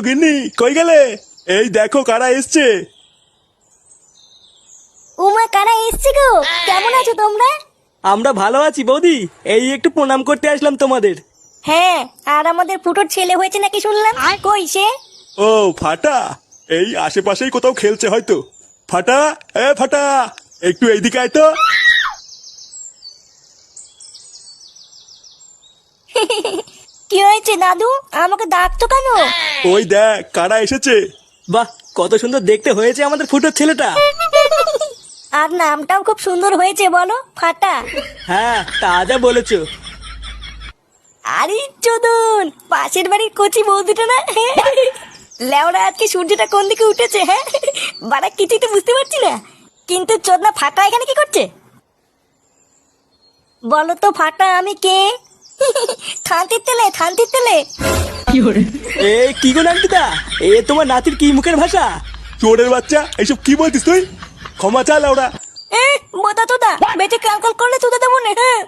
গিন্নি কই গেলে? এই দেখো কারা এসছে। উমা, কারা এসছে গো? কেমন আছো তোমরা? আমরা ভালো আছি বৌদি, এই একটু প্রণাম করতে আসলাম তোমাদের। হ্যাঁ, আর আমাদের ফুটোর ছেলে হয়েছে নাকি শুনলাম। কই সে? ও ফাটা, এই আশেপাশেই কোথাও খেলছে হয়তো। ফাটা, এ ফাটা, একটু এইদিকে আয় তো। কি হয়েছে দাদু? আমাকে ডাকতো কেন? ওই দেখ কারা এসেছে। বাহ, কত সুন্দর দেখতে হয়েছে আমাদের ফুটোর ছেলেটা। আর নামটাও খুব সুন্দর হয়েছে, বলো ফাটা। হ্যাঁ, তা যা বলেছো। আরে চোদন, পাশের বাড়ির কচি বৌদিটা না? লেওরা, আজকে সূর্যটা কোন দিকে উঠেছে? হ্যাঁ, বাড়া কিছুই তো বুঝতে পারছি না। কিন্তু চোদনা ফাটা এখানে কি করছে? বলো তো ফাটা, আমি কে? থানতির তেলে, থানতির তেলে। এ কি গো নান্টুদা, এ তোমার নাতির কি মুখের ভাষা? চোরের বাচ্চা, এইসব কি বলতিস তুই? ক্ষমা চা লাউড়া। বোতা তোদা, বেঁচে কালকল করলে তোদা দেবো না। হ্যাঁ,